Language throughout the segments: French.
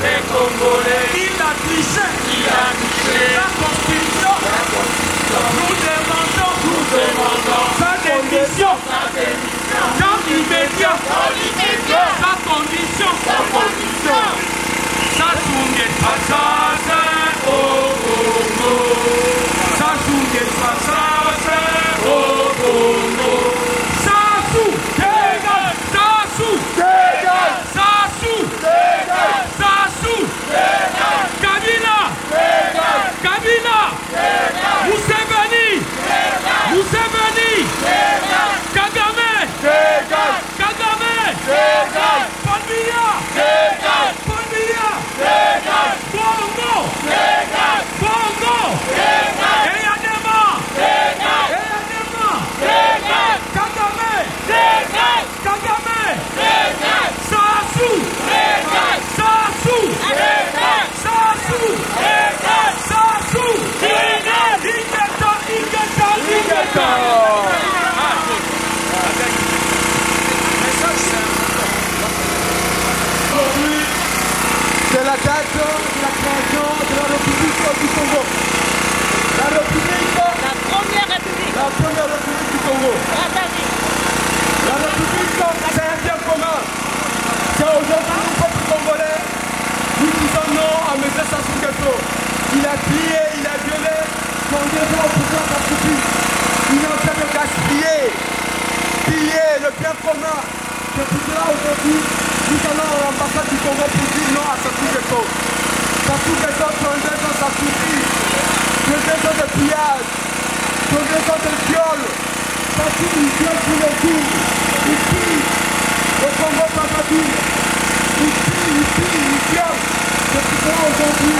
les Congolais, il a triché, la Constitution, nous demandons sa démission, dans l'immédiat, sa condition, sa journée passage au Congo, sa journée passage au Congo, Sassou, dégage, Sassou, dégage, Sassou, dégage, Sassou, dégage, Kabila, dégage, Kabila, dégage, Museveni, dégage, Museveni, dégage, Kagame, dégage, Kagame, dégage, Paul Biya, dégage, Paul Biya, dégage, Bongo, dégage, Bongo, dégage, Eyadema, dégage, Eyadema, dégage, Kagame, dégage, Kagame, dégage, Sassou, dégage, Sassou, dégage, Sassou, dégage, Sassou, dégage, Ingeta, Ingeta, Ingeta. C'est la date de la création de la République du Congo. La République. La première République. La première République du Congo. La République, c'est un bien commun. C'est aujourd'hui le peuple congolais. Nous disons non à M. Sassou Nguesso. Il a plié, il a violé son devoir au pouvoir d'Afrique. Il est en train de gaspiller, piller le bien commun. C'est pour cela aujourd'hui, nous allons à l'ambassade du Congo pour dire non à Sassou Nguesso. Sassou Nguesso, 32 ans, ça suffit. 32 ans de pillage, 32 ans de viol. Sassou, il viole tous les jours. Il pille le Congo Brazzaville. Il pille, il viole. C'est pour cela aujourd'hui,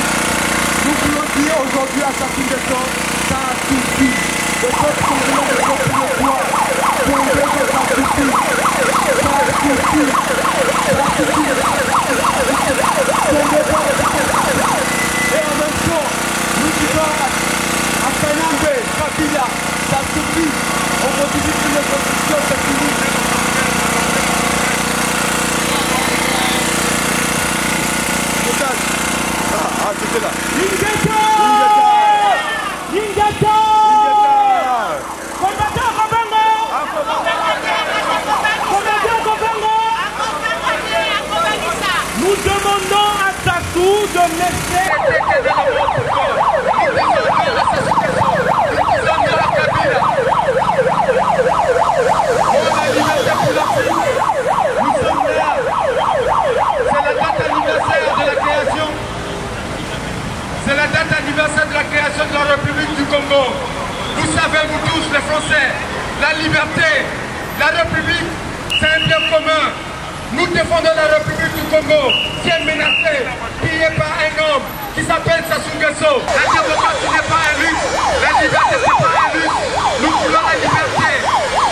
nous voulons dire aujourd'hui à Sassou Nguesso, ça suffit. Le peuple congolais ne veut plus le droit. 32 ans, ça suffit. Et en même temps, nous disons à Kanambe, Kabila, ça suffit. On modifie toutes les constitutions, c'est fini. Ah, c'était là. Ingeta! Ingeta! Combattant Kobango! Nous demandons à Sassou de laisser... C'est la date anniversaire de la création de la République du Congo. Vous savez, vous tous, les Français, la liberté, la République, c'est un bien commun. Nous défendons la République du Congo, qui est menacée, pillée par un homme qui s'appelle Sassou Nguesso. La démocratie n'est pas un luxe, la liberté n'est pas un luxe. Nous voulons la liberté.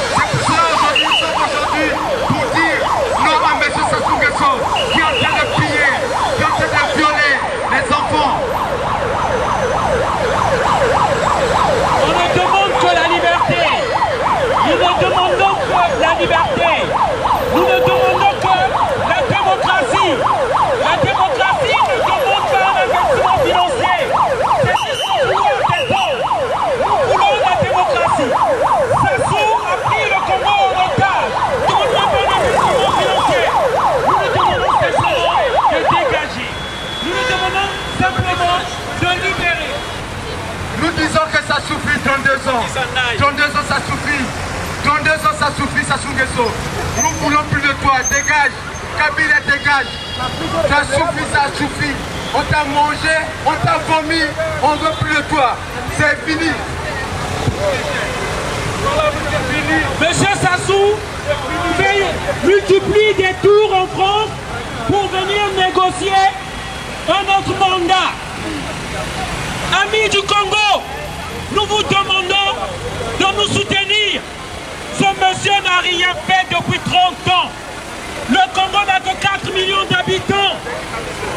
C'est pour cela aujourd'hui, nous sommes aujourd'hui pour dire non à M. Sassou Nguesso, qui est en train de piller, qui est en train de violer les enfants. On ne demande que la liberté. Nous ne demandons que la liberté. Nous ne demandons que la démocratie. La démocratie ne demande pas un investissement financier. C'est juste qu'on voulons des fonds. Nous voulons la démocratie. Sassou a pris le Congo en otage. Nous ne demandons pas un investissement financier. Nous ne demandons simplement de dégager. Nous ne demandons simplement de libérer. Nous disons que ça suffit 32 ans. 32 ans ça suffit. 32 ans ça suffit, Sassou Nguesso. Nous voulons plus de toi. Dégage. Kabila dégage. Ça suffit, ça suffit. On t'a mangé, on t'a vomi. On ne veut plus de toi. C'est fini. Monsieur Sassou multiplie des tours en France pour venir négocier un autre mandat. Amis du Congo, nous vous demandons de nous soutenir. Ce monsieur n'a rien fait depuis 30 ans. Le Congo n'a que 4 millions d'habitants.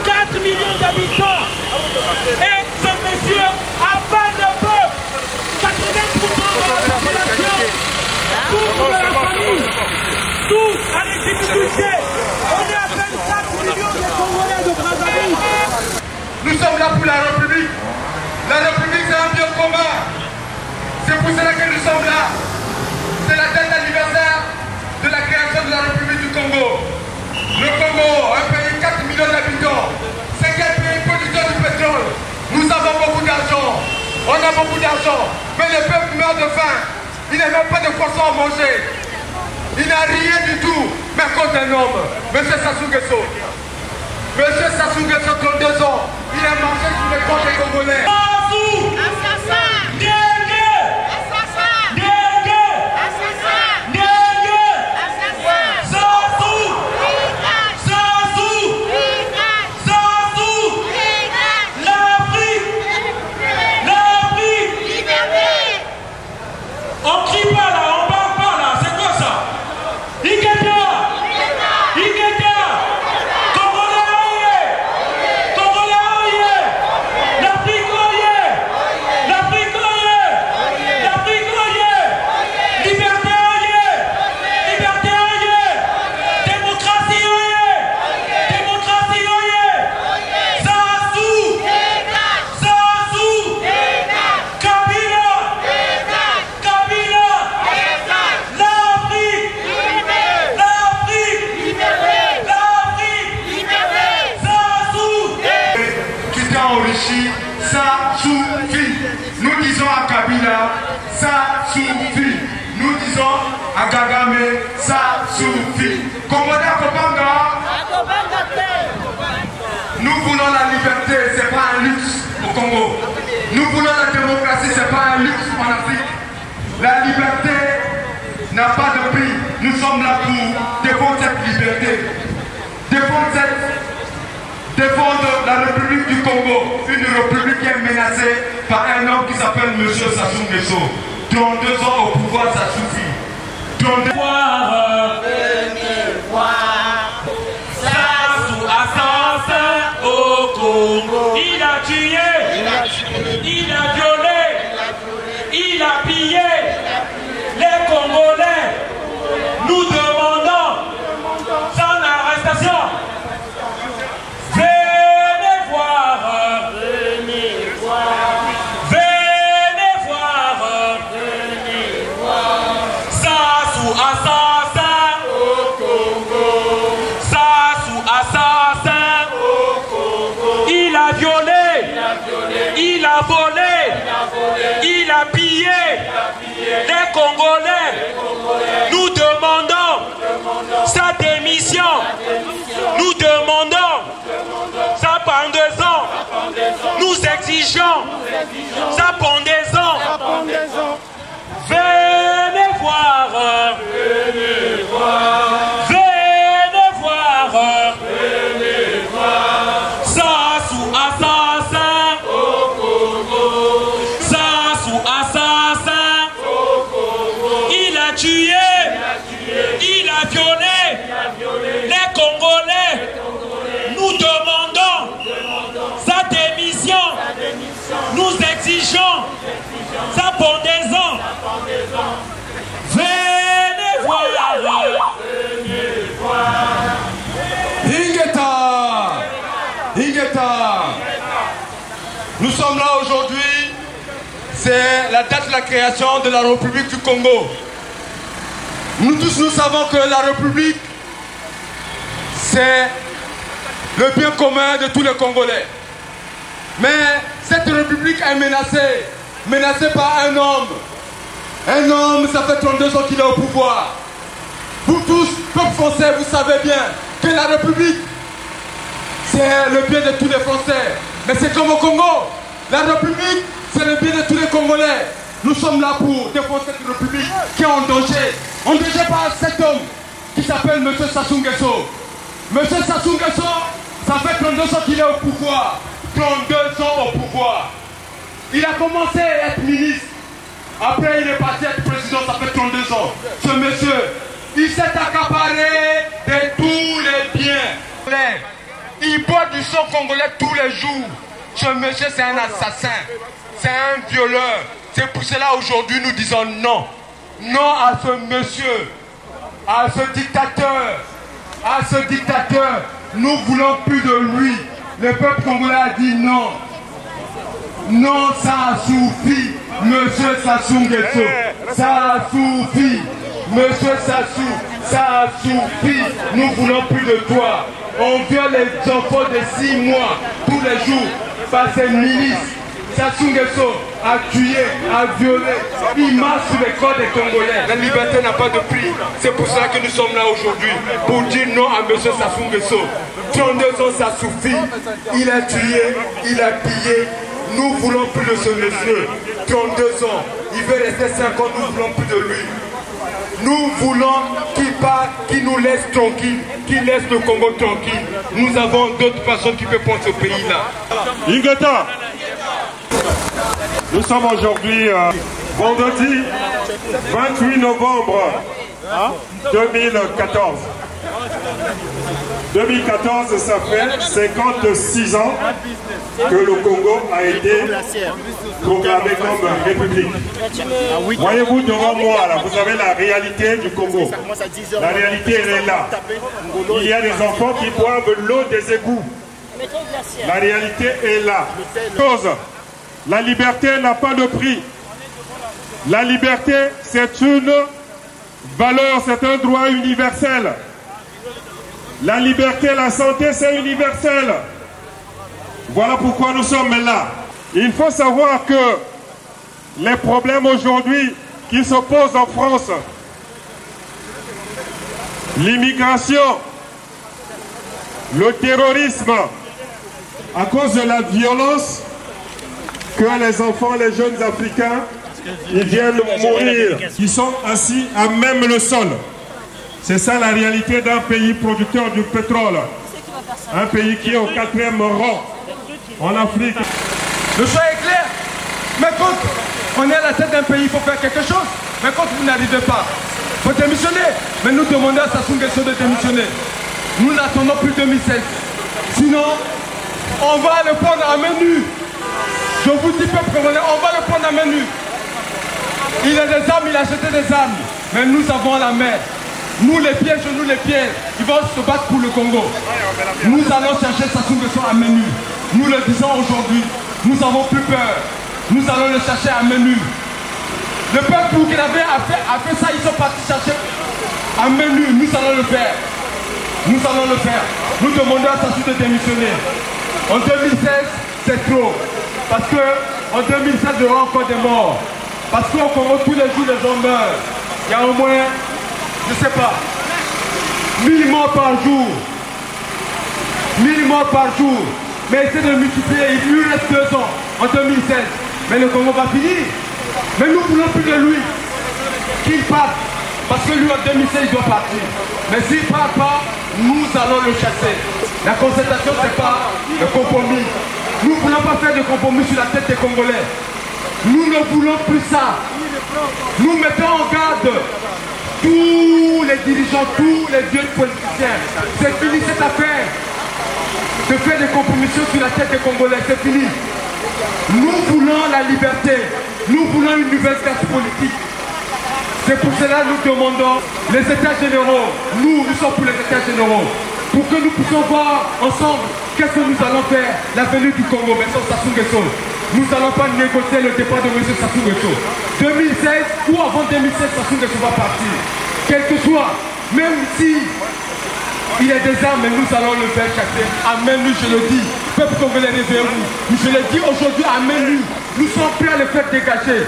4 millions d'habitants. Et ce monsieur a pas de peuple. 80% de la population souffre de la famille. tous, allez-y nous toucher. On est à peine 4 millions de Congolais de Brazzaville. Nous sommes là pour la République. La République, c'est un bien commun. C'est pour cela que nous sommes là. C'est la date d'anniversaire de la création de la République du Congo. Le Congo, un pays de 4 millions d'habitants, 5e pays producteur du pétrole. Nous avons beaucoup d'argent. On a beaucoup d'argent. Mais le peuple meurt de faim. Il n'a même pas de poisson à manger. Il n'a rien du tout. Mais à cause d'un homme, M. Sassou Nguesso. M. Sassou Nguesso, 32 ans. Il a marché sur les comptes des Congolais. On crie pas là, on parle pas là, c'est quoi ça? Igeta! Igeta! Congolais oyez! Congolais oyez! L'Afrique oyez! L'Afrique oyez! L'Afrique oyez! Liberté oyez! Liberté oyez! Démocratie oyez! Démocratie oyez! Sassou! Sassou! Kabila! Enrichi, ça suffit. Nous disons à Kabila, ça suffit. Nous disons à Kagame, ça suffit. Commandant Kopanga, nous voulons la liberté, c'est pas un luxe au Congo. Nous voulons la démocratie, c'est pas un luxe en Afrique. La liberté n'a pas de prix. Nous sommes là pour défendre cette liberté. Défendre la République du Congo, une république qui est menacée par un homme qui s'appelle M. Sassou Nguesso. 32 ans au pouvoir, ça suffit. 32 Voir, venez voir, Sassou assassin au Congo. Il a tué, il a violé, il a pillé les Congolais. Nous demandons son arrestation. Il a volé, il a pillé les Congolais. Nous demandons sa démission. Nous demandons sa pendaison. Nous exigeons sa pendaison. Venez voir. Venez voir. Venez voir. Venez voir. Sassou assassin. Il a tué, il a violé les Congolais. Nous demandons sa démission. Nous exigeons sa pendaison. Venez voir. Ingeta! Ingeta! Nous sommes là aujourd'hui. C'est la date de la création de la République du Congo. Nous tous, nous savons que la République, c'est le bien commun de tous les Congolais. Mais cette République est menacée par un homme. Un homme, ça fait 32 ans qu'il est au pouvoir. Vous tous, peuple français, vous savez bien que la République, c'est le bien de tous les Français. Mais c'est comme au Congo. La République, c'est le bien de tous les Congolais. Nous sommes là pour défendre cette République qui est en danger. En danger par cet homme qui s'appelle M. Sassou Nguesso. M. Sassou Nguesso, ça fait 32 ans qu'il est au pouvoir. 32 ans au pouvoir. Il a commencé à être ministre. Après, il est parti être président, ça fait 32 ans. Ce monsieur, il s'est accaparé de tous les biens. Il boit du sang congolais tous les jours. Ce monsieur, c'est un assassin. C'est un violeur. C'est pour cela aujourd'hui nous disons non. Non à ce monsieur. à ce dictateur, nous voulons plus de lui. Le peuple congolais a dit non. Non, ça suffit, monsieur Sassou Nguesso. Ça suffit, monsieur Sassou. Ça suffit. Nous voulons plus de toi. On viole les enfants de 6 mois tous les jours par ces milices. Sassou Nguesso a tué, a violé. Il marche sur les corps des Congolais. La liberté n'a pas de prix. C'est pour ça que nous sommes là aujourd'hui. Pour dire non à M. Sassou Nguesso. 32 ans, ça suffit. Il a tué, il a pillé. Nous voulons plus de ce monsieur. 32 ans. Il veut rester 5 ans. Nous voulons plus de lui. Nous voulons qu'il parte, qu'il nous laisse tranquille, qu'il laisse le Congo tranquille. Nous avons d'autres personnes qui peuvent prendre ce pays-là. Ingeta, nous sommes aujourd'hui vendredi 28 novembre 2014. 2014, ça fait 56 ans que le Congo a été proclamé comme république. Voyez-vous devant moi, là, vous avez la réalité du Congo. La réalité, elle est là. Il y a des enfants qui boivent l'eau des égouts. La réalité est là. La liberté n'a pas de prix. La liberté, c'est une valeur, c'est un droit universel. La liberté, la santé, c'est universel. Voilà pourquoi nous sommes là. Il faut savoir que les problèmes aujourd'hui qui se posent en France, l'immigration, le terrorisme, à cause de la violence que les enfants, les jeunes Africains, ils viennent mourir, ils sont assis à même le sol. C'est ça la réalité d'un pays producteur du pétrole. Un pays qui est au 4e rang en Afrique. Le choix est clair. Mais quand on est à la tête d'un pays, il faut faire quelque chose. Mais quand vous n'arrivez pas, il faut démissionner. Mais nous demandons à Sassou Nguesso de démissionner. Nous n'attendons plus 2016. Sinon, on va le prendre à main nue. Je vous dis, peuple congolais, on va le prendre à main nue. Il a des armes, il a acheté des armes. Mais nous avons la main. Nous les pièges, nous les pièges. Ils vont se battre pour le Congo. Nous allons chercher Sassou Nguesso à main nue. Nous le disons aujourd'hui. Nous n'avons plus peur. Nous allons le chercher à main nue. Le peuple burkinabé a fait ça, ils sont partis chercher à main nue. Nous allons le faire. Nous allons le faire. Nous demandons à Sassou de démissionner. En 2016, c'est trop. Parce qu'en 2016, il y aura encore des morts. Parce qu'au Congo, tous les jours, les gens meurent. Il y a au moins, je ne sais pas, 1000 morts par jour. 1000 morts par jour. Mais essayez de multiplier, il lui reste 2 ans, en 2016. Mais le Congo va finir. Mais nous ne voulons plus de lui. Qu'il parte. Parce que lui, en 2016, il doit partir. Mais s'il ne part pas, nous allons le chasser. La concertation, ce n'est pas le compromis. Nous ne voulons pas faire de compromis sur la tête des Congolais. Nous ne voulons plus ça. Nous mettons en garde tous les dirigeants, tous les vieux politiciens. C'est fini cette affaire de faire des compromissions sur la tête des Congolais. C'est fini. Nous voulons la liberté. Nous voulons une nouvelle classe politique. C'est pour cela que nous demandons les États généraux. Nous sommes pour les États généraux. Pour que nous puissions voir ensemble qu'est-ce que nous allons faire l'avenir du Congo, M. Sassou Nguesso. Nous n'allons pas négocier le départ de M. Sassou Nguesso. 2016 ou avant 2016, Sassou Nguesso va partir. Quel que soit, même si il y a des armes, nous allons le faire chasser à main nue, je le dis. Peuple congolais, réveillez-vous. Je le dis aujourd'hui à main nue. Nous sommes prêts à le faire dégager.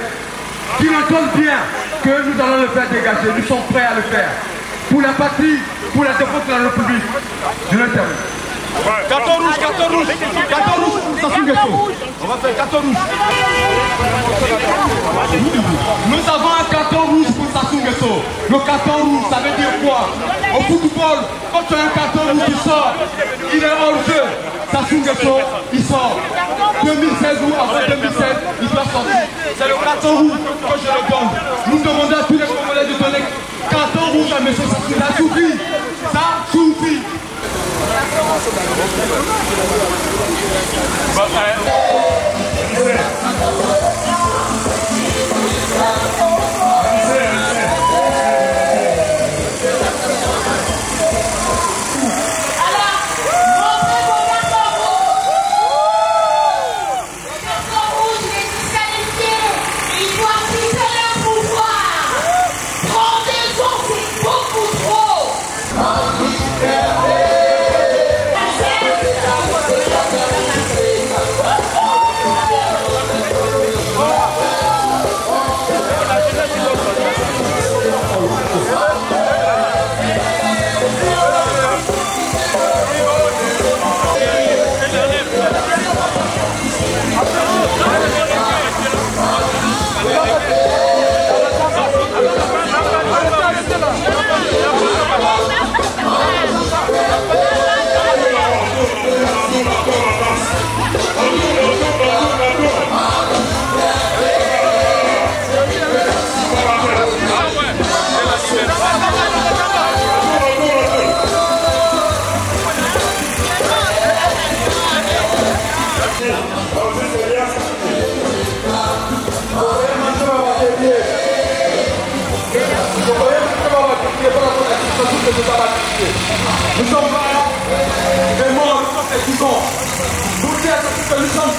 Qu'il entende bien que nous allons le faire dégager. Nous sommes prêts à le faire. Pour la patrie, pour la défense de la République. Je le termine. Carton rouge, carton rouge. Carton rouge pour Sassou Nguesso. On va faire carton rouge. Nous avons un carton rouge pour Sassou Nguesso. Le carton rouge, ça veut dire quoi? Au football, quand tu as un carton rouge qui sort, il est hors jeu. Sassou Nguesso, il sort. 2016 ou avant 2016, il doit sortir. C'est le carton rouge que je le donne. Nous demandons à tous les Congolais de donner carton rouge à M. Sassou. Ça suffit. Ça suffit. de tabac. Nous sommes là, vraiment, nous sommes des vivants. Nous disons que nous sommes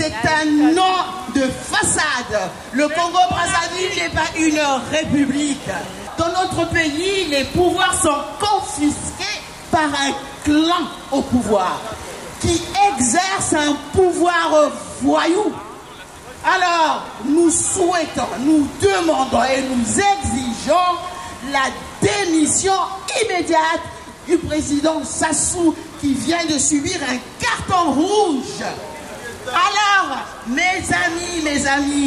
c'est un nom de façade. Le Congo-Brazzaville n'est pas une république. Dans notre pays, les pouvoirs sont confisqués par un clan au pouvoir qui exerce un pouvoir voyou. Alors, nous souhaitons, nous demandons et nous exigeons la démission immédiate du président Sassou qui vient de subir un carton rouge. Alors, mes amis,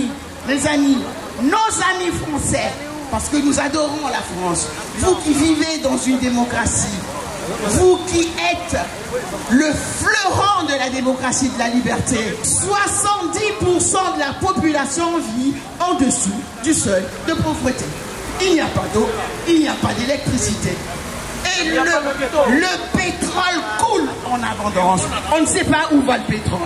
nos amis français, parce que nous adorons la France, vous qui vivez dans une démocratie, vous qui êtes le fleuron de la démocratie, de la liberté, 70% de la population vit en dessous du seuil de pauvreté. il n'y a pas d'eau, il n'y a pas d'électricité. Et le pétrole coule en abondance. On ne sait pas où va le pétrole.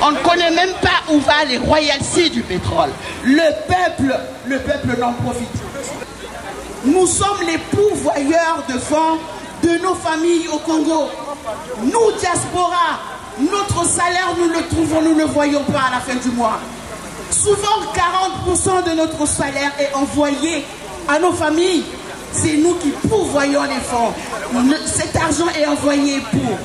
On ne connaît même pas où va les royalties du pétrole. Le peuple n'en profite. Nous sommes les pourvoyeurs de fonds de nos familles au Congo. Nous, diaspora, notre salaire, nous le trouvons, nous ne le voyons pas à la fin du mois. Souvent, 40% de notre salaire est envoyé à nos familles. C'est nous qui pourvoyons les fonds. Cet argent est envoyé pour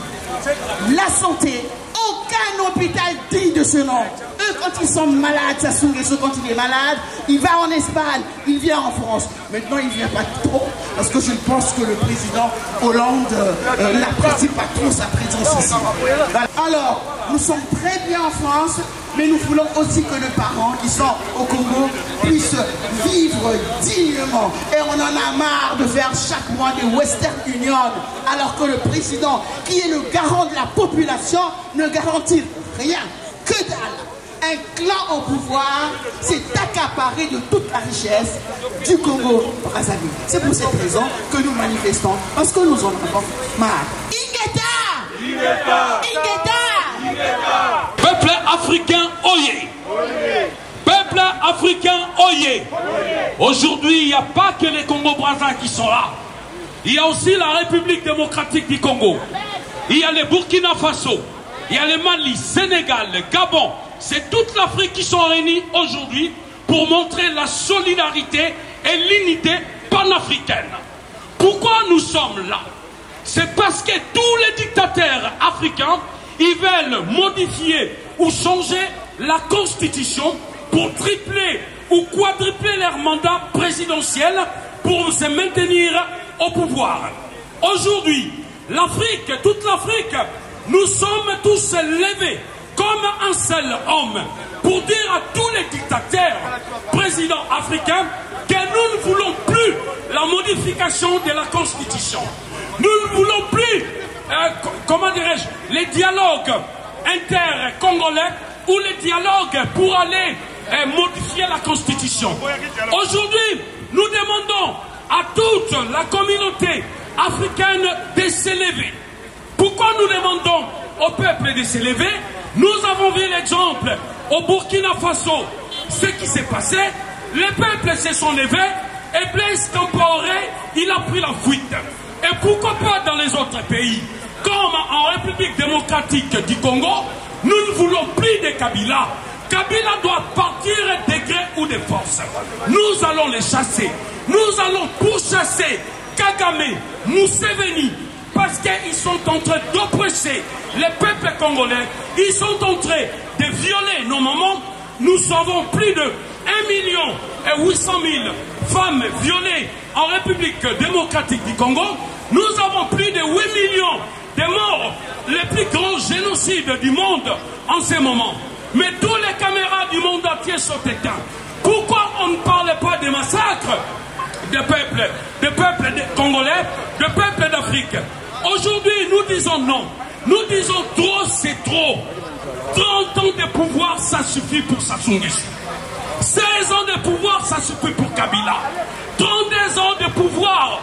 la santé. Aucun hôpital digne de ce nom. Eux, quand ils sont malades, ça s'ouvre, quand il est malade, il va en Espagne, il vient en France. Maintenant, il ne vient pas trop, parce que je pense que le président Hollande n'apprécie pas trop sa présence ici. Alors, nous sommes très bien en France, mais nous voulons aussi que nos parents qui sont au Congo puissent vivre dignement. Et on en a marre de faire chaque mois des Western Union, alors que le président, qui est le garant de la population, ne garantit rien, que dalle. Un clan au pouvoir s'est accaparé de toute la richesse du Congo-Brazzaville. C'est pour cette raison que nous manifestons, parce que nous en avons marre. Ingeta! Ingeta! Ingeta! Ingeta! Peuple africain, oyez! Peuple africain, oyez! Aujourd'hui, il n'y a pas que les Congo-Brazza qui sont là. Il y a aussi la République démocratique du Congo. Il y a les Burkina Faso. Il y a le Mali, Sénégal, le Gabon. C'est toute l'Afrique qui sont réunis aujourd'hui pour montrer la solidarité et l'unité panafricaine. Pourquoi nous sommes là? C'est parce que tous les dictateurs africains, ils veulent modifier ou changer la constitution pour tripler ou quadrupler leur mandat présidentiel pour se maintenir au pouvoir. Aujourd'hui, l'Afrique, toute l'Afrique, nous sommes tous levés comme un seul homme pour dire à tous les dictateurs, présidents africains, que nous ne voulons plus la modification de la Constitution. Nous ne voulons plus, comment dirais-je, les dialogues inter-congolais ou les dialogues pour aller modifier la Constitution. Aujourd'hui, nous demandons à toute la communauté africaine de s'élever. Pourquoi nous demandons au peuple de s'élever? Nous avons vu l'exemple au Burkina Faso, ce qui s'est passé. Les peuples se sont levés et Blaise Compaoré, il a pris la fuite. Et pourquoi pas dans les autres pays? Comme en République démocratique du Congo, nous ne voulons plus de Kabila. Kabila doit partir de gré ou de force. Nous allons les chasser. Nous allons pourchasser Kagame, Museveni, parce qu'ils sont en train d'oppresser les peuples congolais. Ils sont en train de violer nos mamans. Nous savons plus de 1 800 000 femmes violées en République démocratique du Congo. Nous avons plus de 8 millions de morts, les plus grands génocides du monde en ce moment. Mais tous les caméras du monde entier sont éteintes. Pourquoi on ne parle pas des massacres des peuples congolais, des peuples d'Afrique? Aujourd'hui, nous disons non. Nous disons trop, c'est trop. 30 ans de pouvoir, ça suffit pour Sassou Nguesso. 16 ans de pouvoir, ça suffit pour Kabila. 32 ans de pouvoir.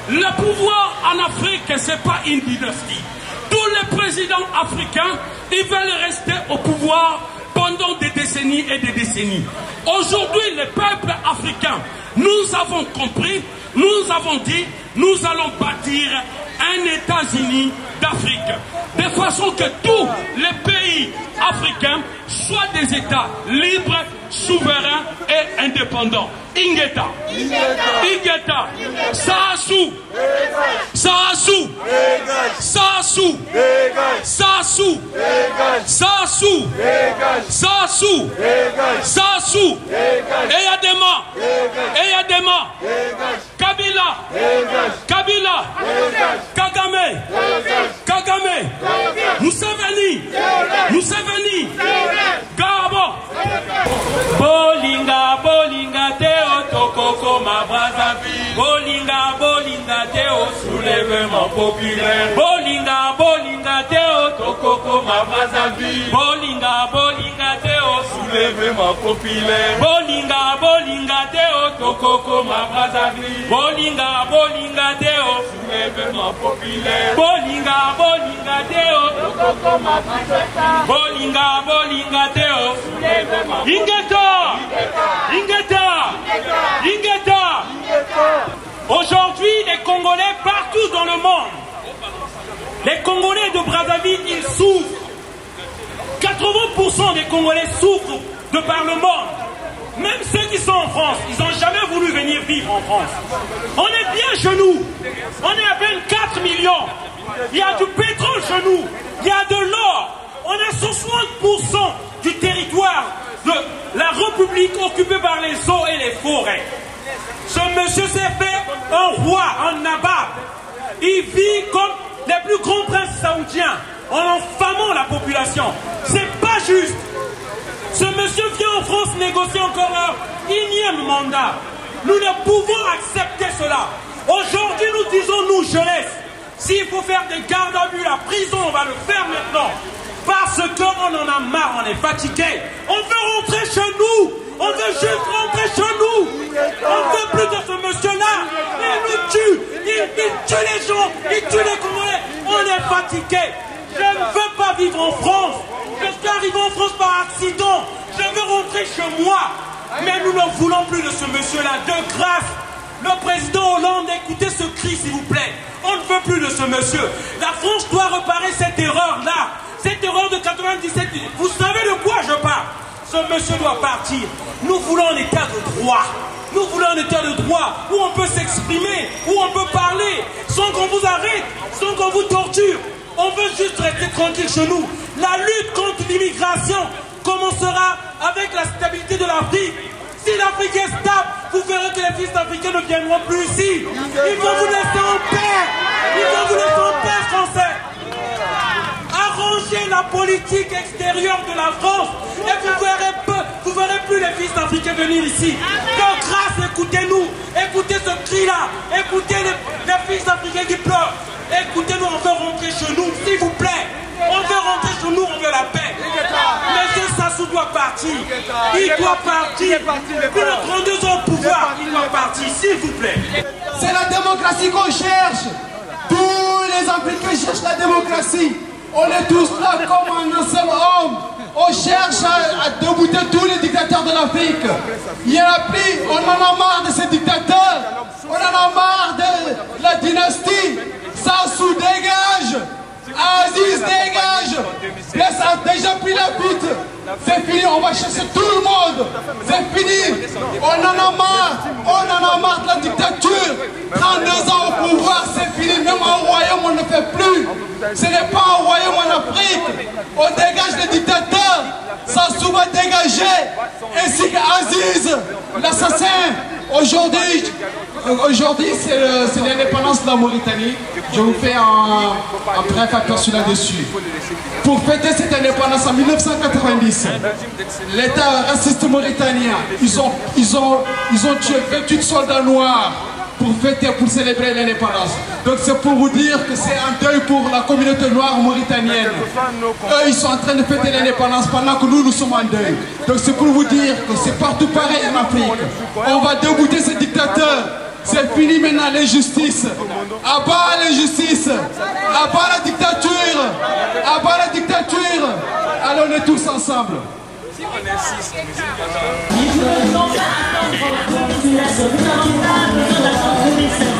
Le pouvoir en Afrique, ce n'est pas une dynastie. Tous les présidents africains, ils veulent rester au pouvoir pendant des décennies et des décennies. Aujourd'hui, les peuples africains, nous avons compris, nous avons dit, nous allons bâtir un États-Unis d'Afrique, de façon que tous les pays africains soient des États libres, souverains et indépendants. Ingeta, Ingeta, Sassou, Sassou, Sassou, Sassou, Sassou, Sassou, Sassou, Eyadema, Eyadema, Kabila, Kabila, Kagame, Kagame, Museveni, Museveni, Gabo, Bolinga, Bolinga, Teo, Tokoko, ma Brazzaville, Bolinga, Bolinga, Teo, soulèvement populaire, Bolinga, Bolinga, Teo, Tokoko, ma Brazzaville, Bolinga, Bolinga, Teo, soulèvement populaire. Bolinga, bolinga deo, tokoko ma Brazzaville. Bolinga, bolinga deo, Soulèvement populaire. bolinga, bolinga deo, Tokoko ma Brazzaville. bolinga, bolinga deo. Ingeta, Ingeta, Ingeta. Aujourd'hui, les Congolais partout dans le monde, les Congolais de Brazzaville, ils souffrent. 80% des Congolais souffrent de par le monde. Même ceux qui sont en France, ils n'ont jamais voulu venir vivre en France. On est bien chez nous. On est à 24 millions. Il y a du pétrole chez nous. Il y a de l'or. On a 60% du territoire de la République occupé par les eaux et les forêts. Ce monsieur s'est fait un roi, un nabab. Il vit comme les plus grands princes saoudiens en enfamant la population. C'est pas juste. Ce monsieur vient en France négocier encore un énième mandat. Nous ne pouvons accepter cela. Aujourd'hui, nous disons, nous, jeunesse, s'il faut faire des gardes à vue, la prison, on va le faire maintenant. Parce qu'on en a marre, on est fatigué. On veut rentrer chez nous. On veut juste rentrer chez nous. On ne veut plus de ce monsieur-là. Il nous tue. Il tue les gens. Il tue les Congolais. On est fatigué. Je ne veux pas vivre en France. Je suis arrivé en France par accident. Je veux rentrer chez moi. Mais nous ne voulons plus de ce monsieur-là. De grâce, le président Hollande, écoutez ce cri, s'il vous plaît. On ne veut plus de ce monsieur. La France doit réparer cette erreur-là. Cette erreur de 97. Vous savez de quoi je parle? Ce monsieur doit partir. Nous voulons un état de droit. Nous voulons un état de droit où on peut s'exprimer, où on peut parler, sans qu'on vous arrête, sans qu'on vous torture. On veut juste rester tranquille chez nous. La lutte contre l'immigration commencera avec la stabilité de l'Afrique. Si l'Afrique est stable, vous verrez que les fils africains ne viendront plus ici. Ils vont vous laisser en paix. Ils vont vous laisser en paix, Français. Arrangez la politique extérieure de la France et vous verrez plus les fils africains venir ici. De grâce, écoutez-nous. Écoutez ce cri-là. Écoutez les fils africains qui pleurent. Écoutez-nous, on veut rentrer chez nous, s'il vous plaît. On veut rentrer chez nous, on veut la paix. Monsieur Sassou doit partir. Il doit partir. Plus de 32 ans au pouvoir, il doit partir, s'il vous plaît. C'est la démocratie qu'on cherche. Tous les Africains cherchent la démocratie. On est tous là comme un seul homme. On cherche à débouter tous les dictateurs de l'Afrique. Il y en a plus, on en a marre de ces dictateurs. On en a marre de la dynastie. Sassou dégage. Aziz dégage. Laisse a déjà pris la fuite. C'est fini, on va chercher tout le monde. C'est fini. On en a marre. On en a marre de la dictature. 32 ans au pouvoir, c'est fini. Même en royaume, on ne fait plus. Ce n'est pas un royaume en Afrique. On dégage les dictateurs. Sassou va dégager. Ainsi qu'Aziz, l'assassin. Aujourd'hui, c'est l'indépendance de la Mauritanie. Je vous fais un bref aperçu là-dessus. Pour fêter cette indépendance en 1990, l'État raciste mauritanien, ils ont tué 28 soldats noirs pour fêter, pour célébrer l'indépendance. Donc c'est pour vous dire que c'est un deuil pour la communauté noire mauritanienne. Eux, ils sont en train de fêter l'indépendance pendant que nous sommes en deuil. Donc c'est pour vous dire que c'est partout pareil en Afrique. On va débouter ces dictateurs. C'est fini maintenant l'injustice. À bas l'injustice. À bas la dictature. À bas la dictature. Allez, on est tous ensemble. Si on insiste, Il ne faut pas attendre, tu laisses, nous avons besoin d'attendre,